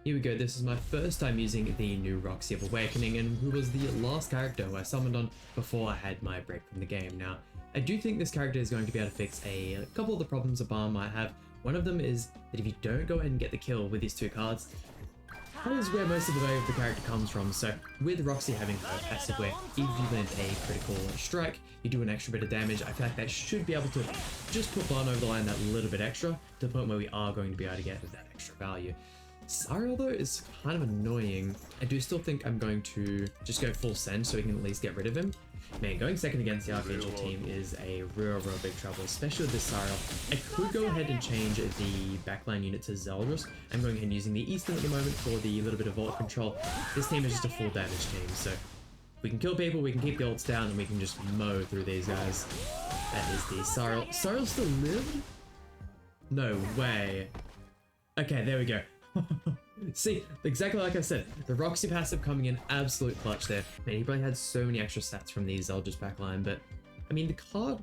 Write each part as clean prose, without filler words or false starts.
here we go. This is my first time using the new Roxy of Awakening, and who was the last character who I summoned on before I had my break from the game. Now, I do think this character is going to be able to fix a couple of the problems a Barn might have. One of them is that if you don't go ahead and get the kill with these two cards, that is where most of the value of the character comes from. So with Roxy having her passive where if you land a critical strike, you do an extra bit of damage, I feel like that should be able to just put Barn over the line that little bit extra to the point where we are going to be able to get that extra value. Sariel though is kind of annoying. I do still think I'm going to just go full send so we can at least get rid of him. Man, going second against the Archangel team is a real big trouble, especially with this Sariel. I could go ahead and change the backline unit to Zeldris. I'm going ahead and using the Eastern at the moment for the little bit of ult control. This team is just a full damage team, so we can kill people, we can keep the ults down, and we can just mow through these guys. That is the Sariel. Sariel still lived? No way. Okay, there we go. See, exactly like I said, the Roxy passive coming in absolute clutch there. Man, he probably had so many extra stats from the Zeldris backline, but I mean, the card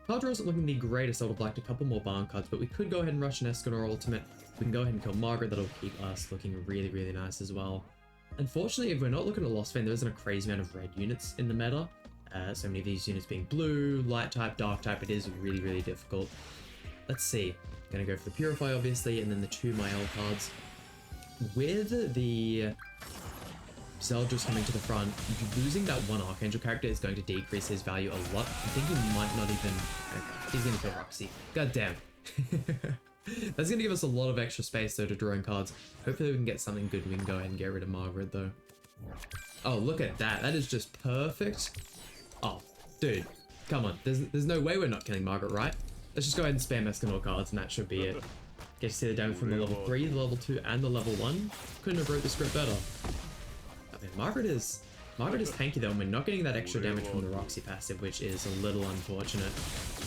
draw isn't looking the greatest. I would have liked a couple more Barn cards, but we could go ahead and rush an Escanor ultimate. We can go ahead and kill Margaret. That'll keep us looking really nice as well. Unfortunately, if we're not looking at Lost Vein, there isn't a crazy amount of red units in the meta. So many of these units being blue, light type, dark type, it is really difficult. Let's see. Gonna go for the Purify, obviously, and then the two Mael cards. With the Zeldris coming to the front, losing that one Archangel character is going to decrease his value a lot. I think he might not even... Okay, he's going to kill Roxy. God damn. That's going to give us a lot of extra space, though, to draw in cards. Hopefully we can get something good. We can go ahead and get rid of Margaret, though. Oh, look at that. That is just perfect. Oh, dude. Come on. There's no way we're not killing Margaret, right? Let's just go ahead and spam Escanor cards, and that should be it. Get to see the damage from the level 3, the level 2, and the level 1. Couldn't have wrote the script better. I mean, Margaret is tanky though, and we're not getting that extra damage from the Roxy passive, which is a little unfortunate.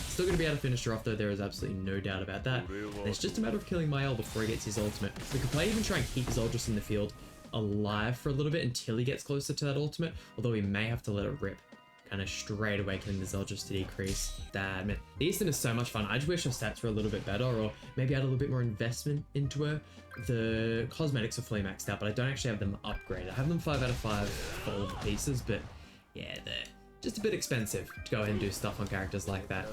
Still going to be able to finish her off though, there is absolutely no doubt about that. And it's just a matter of killing Mael before he gets his ultimate. We could probably even try and keep Zeldris in the field alive for a little bit until he gets closer to that ultimate, although we may have to let it rip. Kind of straight away killing the Zeldris to decrease. Damn it. The Eastern is so much fun. I just wish her stats were a little bit better, or maybe add a little bit more investment into her. The cosmetics are fully maxed out, but I don't actually have them upgraded. I have them 5 out of 5 for all the pieces, but yeah, they're just a bit expensive to go ahead and do stuff on characters like that.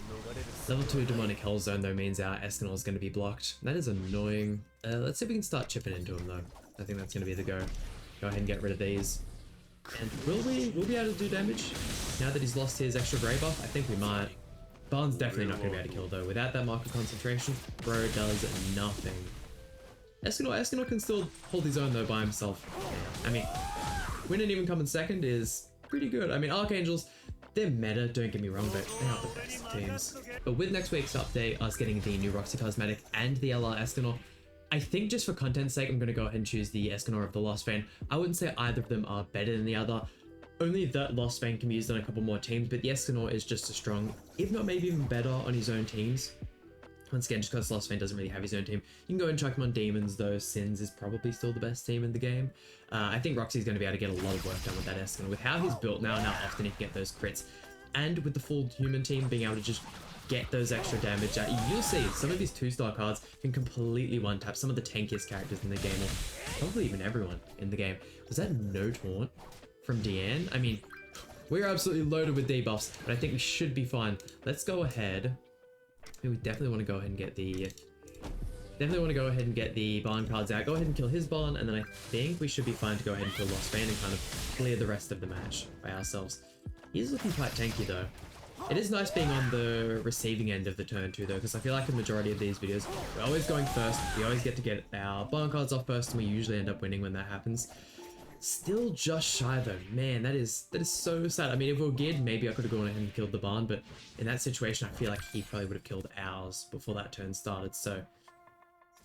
Level 2 Demonic Hell Zone though means our Escanor is going to be blocked. That is annoying. Let's see if we can start chipping into him though. I think that's going to be the go. Go ahead and get rid of these. And will we be able to do damage now that he's lost his extra grey buff? I think we might. Barn's definitely not going to be able to kill though. Without that mark of concentration, bro does nothing. Escanor can still hold his own though by himself. I mean, winning even coming second is pretty good. I mean, Archangels, they're meta, don't get me wrong, but they're not the best teams. But with next week's update, us getting the new Roxy cosmetic and the LR Escanor, I think just for content's sake, I'm going to go ahead and choose the Escanor of the Lost Vein. I wouldn't say either of them are better than the other. Only that Lost Vein can be used on a couple more teams, but the Escanor is just as strong, if not maybe even better on his own teams. Once again, just because Lost Vein doesn't really have his own team. You can go and chuck him on Demons, though. Sins is probably still the best team in the game. I think Roxy's going to be able to get a lot of work done with that Escanor. With how he's built now and how often he can get those crits, and with the full human team being able to just get those extra damage out. You'll see some of these 2-star cards can completely one-tap some of the tankiest characters in the game, or probably even everyone in the game. Was that no taunt from Deanne? I mean, we're absolutely loaded with debuffs, but I think we should be fine. Let's go ahead. We definitely want to go ahead and get the Barn cards out. Go ahead and kill his Barn, and then I think we should be fine to go ahead and kill Lost Vein and kind of clear the rest of the match by ourselves. He's looking quite tanky though. It is nice being on the receiving end of the turn too though, because I feel like the majority of these videos, we're always going first, we always get to get our Barn cards off first, and we usually end up winning when that happens. Still just shy though, man, that is so sad. I mean, if we were geared, maybe I could have gone ahead and killed the Barn, but in that situation, I feel like he probably would have killed ours before that turn started, so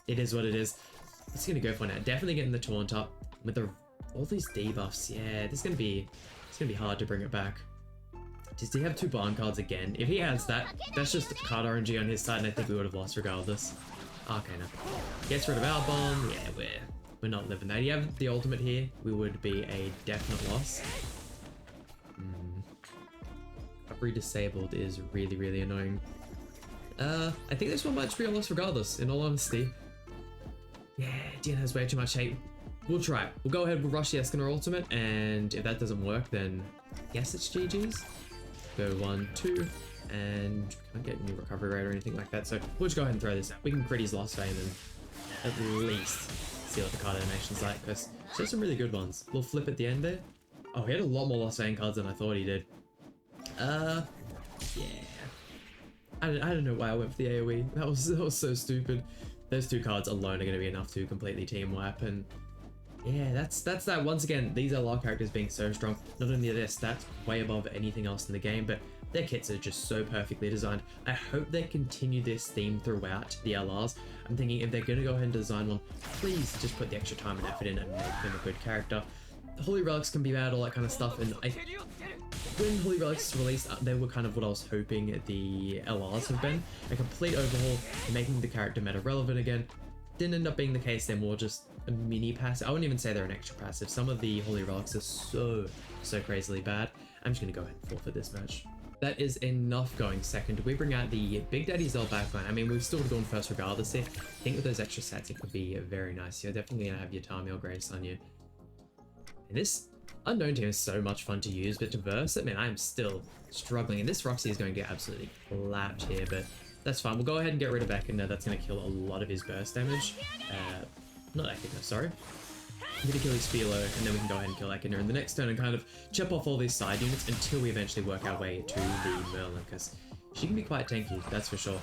it is what it is. It's gonna go for now. Definitely getting the taunt up with all these debuffs. Yeah, it's gonna be hard to bring it back. Does he have 2 Barn cards again? If he has that, that's just card RNG on his side, and I think we would have lost regardless. Okay, no. Gets rid of our Barn. Yeah, we're not living that. You have the ultimate here, we would be a definite loss. Recovery disabled is really annoying. I think this one might just be a loss regardless, in all honesty. Yeah, Dean has way too much hate. we'll try it. We'll go ahead, we'll rush the Escanor ultimate, and if that doesn't work, then I guess it's GG's. Go 1, 2, and can't get new recovery rate or anything like that, so we'll just go ahead and throw this out. We can crit his Lost Vein and at least see what the card animation's like, because there's some really good ones. We'll flip at the end there. Oh, he had a lot more Lost Vein cards than I thought he did. Yeah. I don't know why I went for the AoE. That was so stupid. Those 2 cards alone are going to be enough to completely team wipe, and yeah, that's that. Once again, these LR characters being so strong. Not only are their stats way above anything else in the game, but their kits are just so perfectly designed. I hope they continue this theme throughout the LRs. I'm thinking if they're going to go ahead and design one, please just put the extra time and effort in and make them a good character. Holy Relics can be bad, all that kind of stuff, and when Holy Relics released, they were kind of what I was hoping the LRs have been. A complete overhaul, making the character meta relevant again. Didn't end up being the case, they're more just a mini passive. I wouldn't even say they're an extra passive. Some of the Holy Relics are so crazily bad. I'm just going to go ahead and forfeit this match. That is enough going second. We bring out the Big Daddy Zeld backline. I mean, we've still gone first regardless here. I think with those extra sets, it could be very nice. You're definitely going to have your Tami or Grace on you. And this Unknown team is so much fun to use, but to verse it, man, I'm still struggling. And this Roxy is going to get absolutely clapped here, but that's fine. We'll go ahead and get rid of Ekina. That's going to kill a lot of his burst damage. Not Ekina, sorry. I'm going to kill his Philo, and then we can go ahead and kill Ekina in the next turn and kind of chip off all these side units until we eventually work our way to the Merlin, because she can be quite tanky, that's for sure.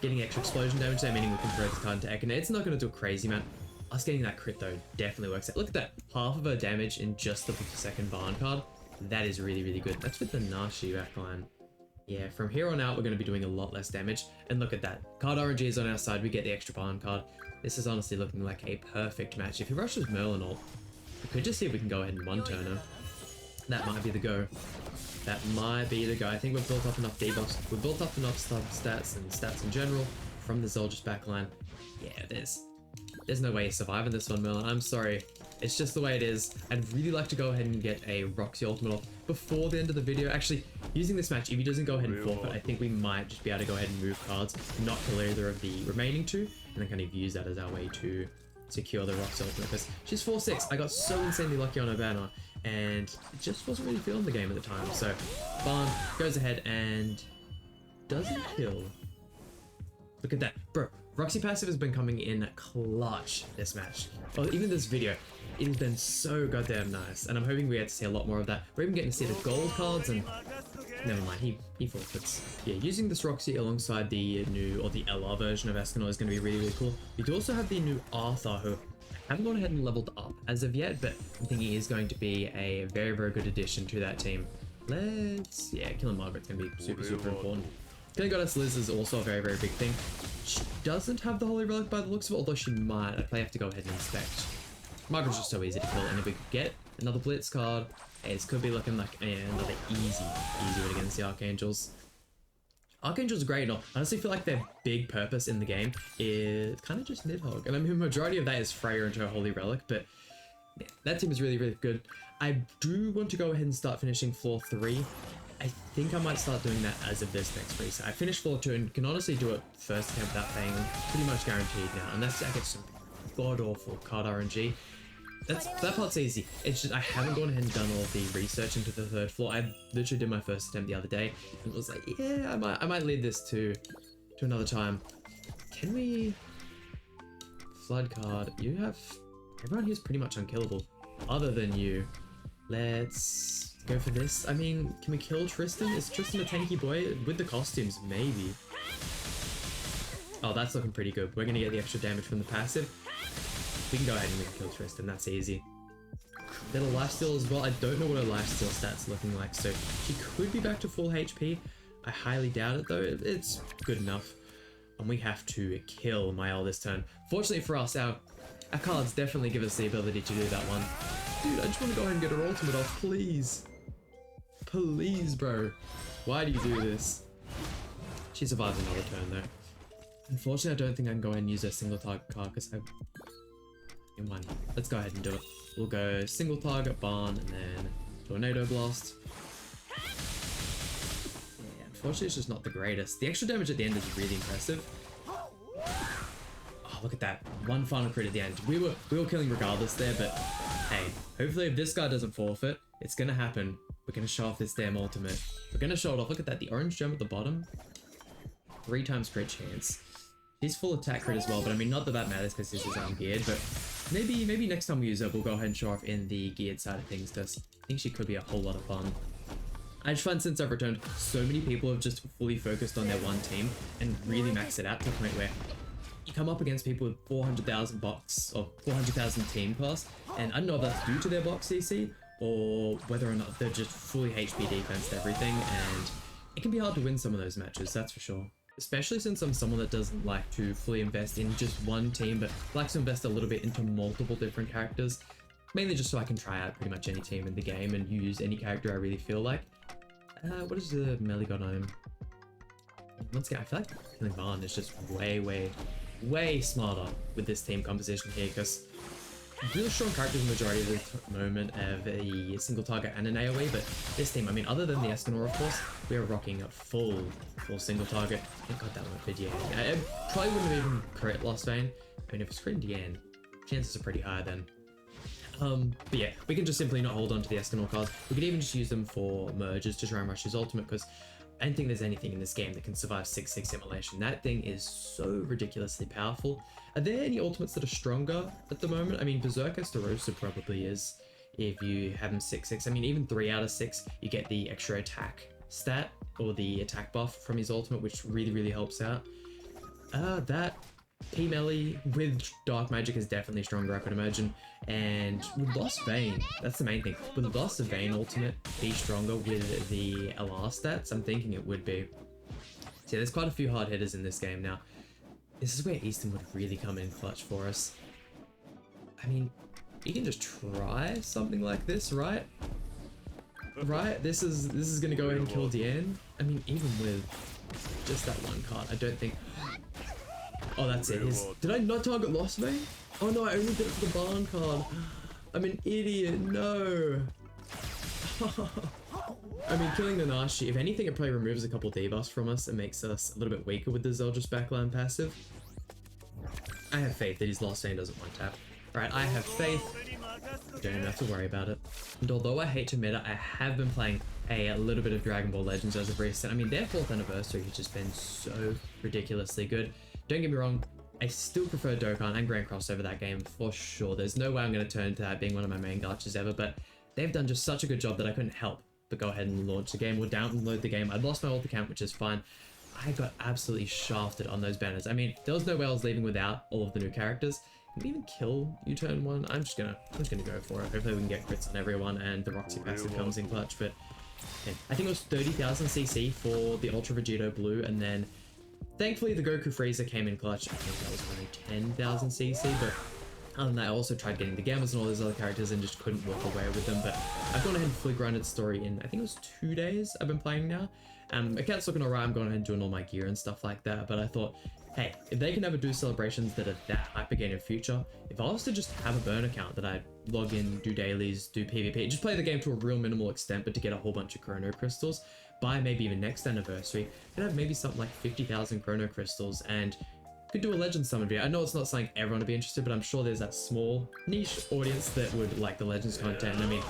Getting extra explosion damage there, meaning we can throw this card into Ekina. It's not going to do a crazy amount. Us getting that crit though definitely works out. Look at that, half of her damage in just the second Barn card. That is really good. That's with the Nashi backline. Yeah, from here on out we're going to be doing a lot less damage. And look at that, card RNG is on our side. We get the extra Barn card. This is honestly looking like a perfect match. If he rushes Merlin ult, we could just see if we can go ahead and one-turn her. That might be the go. That might be the go. I think we've built up enough debuffs. We've built up enough stats and stats in general from the Zeldris backline. Yeah, there's no way you're surviving this one, Merlin. I'm sorry. It's just the way it is. I'd really like to go ahead and get a Roxy ultimate off before the end of the video. Actually, using this match, if he doesn't go ahead and forfeit, I think we might just be able to go ahead and move cards, not kill either of the remaining 2, and then kind of use that as our way to secure the Roxy ultimate. Because she's 4-6. I got so insanely lucky on her banner, and it just wasn't really feeling the game at the time. So, Barn goes ahead and doesn't kill. Look at that. Bro, Roxy passive has been coming in clutch this match. Well, even this video, it has been so goddamn nice, and I'm hoping we get to see a lot more of that. We're even getting to see the gold cards, and never mind, he forfeits. Yeah, using this Roxy alongside the new, or the LR version of Escanor is going to be really cool. We do also have the new Arthur, who I haven't gone ahead and leveled up as of yet, but I'm thinking he's going to be a very good addition to that team. Yeah, killing Margaret's going to be super important. Killing Goddess Liz is also a very big thing. She doesn't have the Holy Relic by the looks of it, although she might. I'd probably have to go ahead and inspect. Margaret's just so easy to kill, and if we could get another Blitz card, hey, this could be looking like another easy win against the Archangels. Archangels are great, and I honestly feel like their big purpose in the game is kind of just Nidhogg. And I mean, the majority of that is Freya and her Holy Relic, but yeah, that team is really good. I do want to go ahead and start finishing floor 3. I think I might start doing that as of this next reset. I finished floor 2 and can honestly do it first attempt without paying pretty much guaranteed now, unless I get some god-awful card RNG. That part's easy. It's just I haven't gone ahead and done all of the research into the 3rd floor. I literally did my first attempt the other day and was like, yeah, I might lead this to another time. Can we flood card? You have everyone here's pretty much unkillable, other than you. Let's go for this. I mean, can we kill Tristan? Is Tristan a tanky boy? With the costumes, maybe. Oh, that's looking pretty good. We're gonna get the extra damage from the passive. We can go ahead and we can kill Tristan, that's easy. Then a lifesteal as well. I don't know what her lifesteal stats looking like, so she could be back to full HP. I highly doubt it though. It's good enough. And we have to kill Mael this turn. Fortunately for us, our cards definitely give us the ability to do that one. Dude, I just want to go ahead and get her ultimate off, please. Please, bro. Why do you do this? She survives another turn though. Unfortunately, I don't think I can go ahead and use a single target card because I... in one. Let's go ahead and do it. We'll go single target Barn and then Tornado Blast. Yeah, unfortunately, it's just not the greatest. The extra damage at the end is really impressive. Oh, look at that. One final crit at the end. We were killing regardless there, but hey, hopefully if this guy doesn't forfeit, it's gonna happen. We're gonna show off this damn ultimate. We're gonna show it off. Look at that, the orange gem at the bottom. 3 times crit chance. She's full attack crit as well, but I mean, not that that matters because this is ungeared, but maybe next time we use her, we'll go ahead and show off in the geared side of things, because I think she could be a whole lot of fun. I just find since I've returned, so many people have just fully focused on their one team and really maxed it out to the point where you come up against people with 400,000 box or 400,000 team cost, and I don't know if that's due to their box CC or whether or not they're just fully HP defense to everything, and it can be hard to win some of those matches, that's for sure. Especially since I'm someone that doesn't like to fully invest in just one team, but likes to invest a little bit into multiple different characters, mainly just so I can try out pretty much any team in the game and use any character I really feel like. What is the melee got on him? Once again, I feel like killing Barn is just way smarter with this team composition here, because really strong characters the majority of the moment have a single target and an AoE, but this team, I mean, other than the Escanor, of course, we are rocking a full single target. Thank God that went for Diane. I probably wouldn't have even crit Lost Vein. I mean, if it's crit Diane, chances are pretty high then. But yeah, we can just simply not hold on to the Escanor cards. We could even just use them for merges to try and rush his ultimate, because I don't think there's anything in this game that can survive 6/6 immolation. That thing is so ridiculously powerful. Are there any ultimates that are stronger at the moment? I mean, Berserker Starosa probably is, if you have him 6/6. I mean, even 3 out of 6, you get the extra attack stat, or the attack buff from his ultimate, which really helps out. That P-melee with Dark Magic is definitely stronger, I could imagine. And with Lost Vein, that's the main thing. Would the Lost Vein ultimate be stronger with the LR stats? I'm thinking it would be. So yeah, there's quite a few hard hitters in this game now. This is where Easton would really come in clutch for us. I mean, you can just try something like this, right? Right? This is gonna go ahead and kill Diane. I mean, even with just that one card, I don't think... Oh, that's it. Did I not target Lost Vein? Oh no, I only did it for the Barn card. I'm an idiot, no. I mean, killing the Nashi, if anything, it probably removes a couple debuffs from us and makes us a little bit weaker with the Zeldris backline passive. I have faith that his Lost Vein doesn't one tap. Right, I have faith. Don't even have to worry about it. And although I hate to admit it, I have been playing a little bit of Dragon Ball Legends as of recent. I mean, their 4th anniversary has just been so ridiculously good. Don't get me wrong, I still prefer Dokkan and Grand Cross over that game for sure. There's no way I'm going to turn to that being one of my main gachas ever, but they've done just such a good job that I couldn't help but go ahead and launch the game or download the game. I'd lost my old account, which is fine. I got absolutely shafted on those banners. I mean, there was no way I was leaving without all of the new characters. Can we even kill U-turn 1? I'm just gonna go for it. Hopefully we can get crits on everyone and the Roxy passive comes in clutch, but yeah. I think it was 30,000 CC for the Ultra Vegito Blue, and then thankfully the Goku Frieza came in clutch. I think that was only 10,000 CC, but other than that, I also tried getting the Gammas and all those other characters and just couldn't walk away with them. But I've gone ahead and fully grinded the story in, I think it was 2 days I've been playing now. Account's looking alright, I'm going ahead and doing all my gear and stuff like that, but I thought, hey, if they can never do celebrations that are that hype again in future, if I was to just have a burn account that I log in, do dailies, do PvP, just play the game to a real minimal extent, but to get a whole bunch of Chrono Crystals, by maybe even next anniversary, could have maybe something like 50,000 Chrono Crystals and could do a Legends Summon video. I know it's not something everyone would be interested, but I'm sure there's that small niche audience that would like the Legends content. I mean,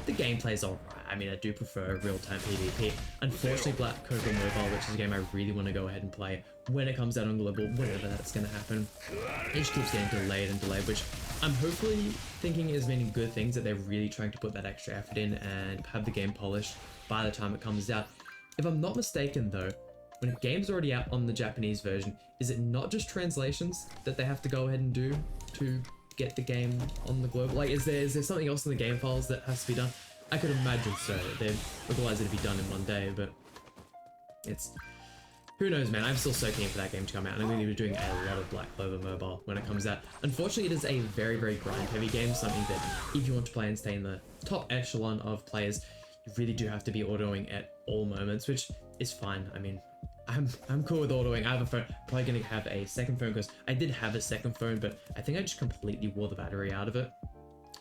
the gameplay's alright. I mean, I do prefer real-time PvP. Unfortunately, Black Cobra Mobile, which is a game I really want to go ahead and play when it comes out on global, whenever that's going to happen, it just keeps getting delayed, which I'm hopefully thinking is meaning good things, that they're really trying to put that extra effort in and have the game polished by the time it comes out. If I'm not mistaken though, when a game's already out on the Japanese version, is it not just translations that they have to go ahead and do to get the game on the global? Like, is there something else in the game files that has to be done? I could imagine so. Otherwise it'd be done in one day, but it's... Who knows, man. I'm still so keen for that game to come out, and I'm going to be doing a lot of Black Clover Mobile when it comes out. Unfortunately, it is a very grind-heavy game, something that if you want to play and stay in the top echelon of players, you really do have to be autoing at all moments, which is fine. I mean, I'm cool with autoing. I have a phone. Probably going to have a second phone, because I did have a second phone, but I think I just completely wore the battery out of it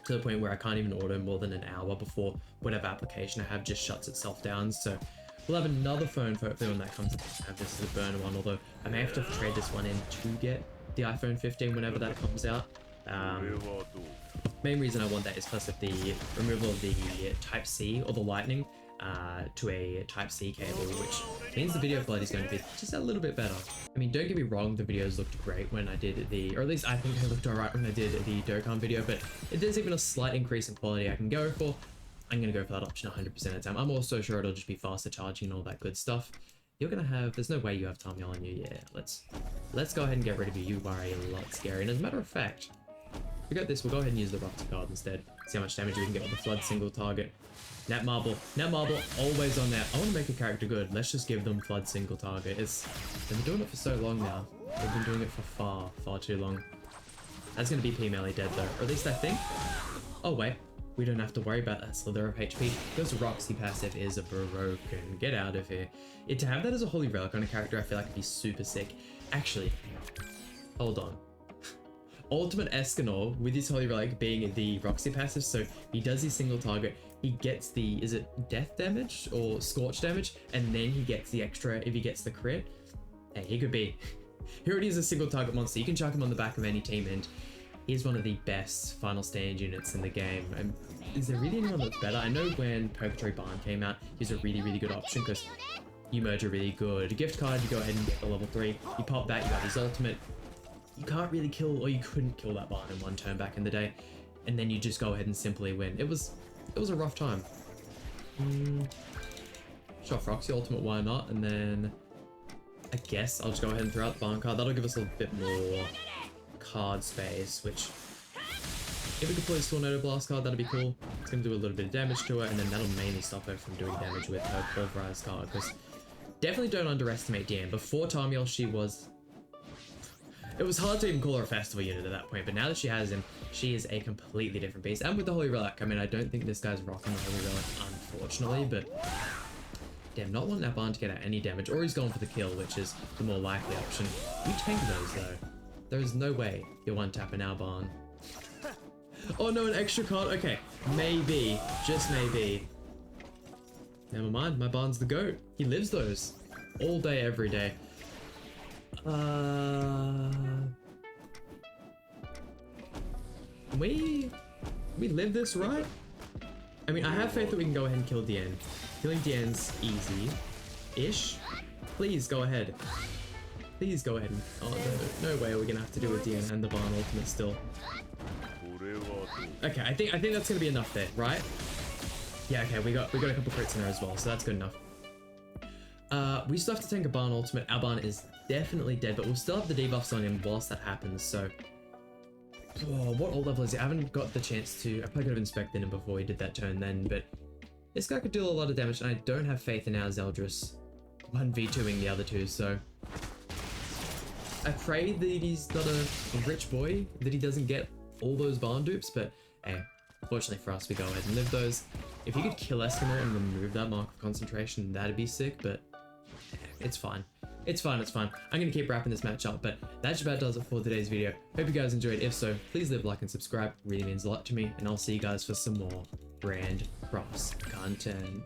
to the point where I can't even auto more than an hour before whatever application I have just shuts itself down. So we'll have another phone hopefully when that comes. This is a burner one, although I may have to trade this one in to get the iPhone 15 whenever that comes out. Main reason I want that is because of the removal of the Type-C or the Lightning to a Type-C cable, which means the video quality is going to be just a little bit better. I mean, don't get me wrong, the videos looked great when I did the, or at least I think they looked alright when I did the Dokkan video, but if there's even a slight increase in quality I can go for, I'm going to go for that option 100% of the time. I'm also sure it'll just be faster charging and all that good stuff. You're going to have, there's no way you have Tamil on you. Yeah, let's go ahead and get rid of you. You are a lot scary. And as a matter of fact, we got this. We'll go ahead and use the Roxy card instead. See how much damage we can get with the Flood single target. Net Marble, always on net. I want to make a character good. Let's just give them Flood single target. They've been doing it for so long now. They've been doing it for far too long. That's going to be P melee dead though, or at least I think. Oh wait, we don't have to worry about that slither of HP. Because Roxy passive is broken. Get out of here. To have that as a holy relic on a character, I feel like it'd be super sick. Actually, hold on. Ultimate Escanor with his holy relic being the Roxy passive, so he does his single target, he gets the, is it death damage or scorch damage, and then he gets the extra if he gets the crit. Hey, he could be, he already is a single target monster. You can chuck him on the back of any team, and he's one of the best final stand units in the game. Is there really anyone that's better? I know when Purgatory Barn came out, he's a really good option because you merge a really good gift card, you go ahead and get the level 3, you pop that, you have his ultimate. You can't really kill, or you couldn't kill that barn in one turn back in the day, and then you just go ahead and simply win. It was a rough time. Sure, Roxy ultimate, why not? And then I guess I'll just go ahead and throw out the barn card. That'll give us a bit more card space, which if we could play a Tornado Blast card, that'd be cool. It's gonna do a little bit of damage to it, and then that'll mainly stop her from doing damage with her Pulverized card, because definitely don't underestimate Diane. Before Tamiel, it was hard to even call her a festival unit at that point, but now that she has him, she is a completely different beast. And with the Holy Relic, I mean, I don't think this guy's rocking the Holy Relic, unfortunately, but damn, not wanting that barn to get out any damage, or he's going for the kill, which is the more likely option. We tank those, though. There is no way you're one-tapping our barn. Oh no, an extra card? Okay, maybe, just maybe. Never mind, my barn's the GOAT. He lives those all day, every day. We live this, right? I mean, I have faith that we can go ahead and kill Diane. Killing Diane's easy-ish. Please go ahead. Please go ahead and, oh no way are we gonna have to do with Diane and the Barn ultimate still. Okay, I think that's gonna be enough there, right? Yeah, okay, we got a couple crits in there as well, so that's good enough. We still have to tank a Barn ultimate. Our Barn is definitely dead, but we'll still have the debuffs on him whilst that happens, so... Oh, what ult level is he? I haven't got the chance to... I probably could have inspected him before he did that turn then, but... This guy could deal a lot of damage, and I don't have faith in our Zeldris 1v2ing the other two, so... I pray that he's not a rich boy, that he doesn't get all those Barn dupes, but hey, fortunately for us, we go ahead and live those. If you could kill Eskimo and remove that mark of concentration, that'd be sick, but it's fine. It's fine. I'm going to keep wrapping this match up, but that just about does it for today's video. Hope you guys enjoyed. If so, please leave a like and subscribe. It really means a lot to me, and I'll see you guys for some more Grand Cross content.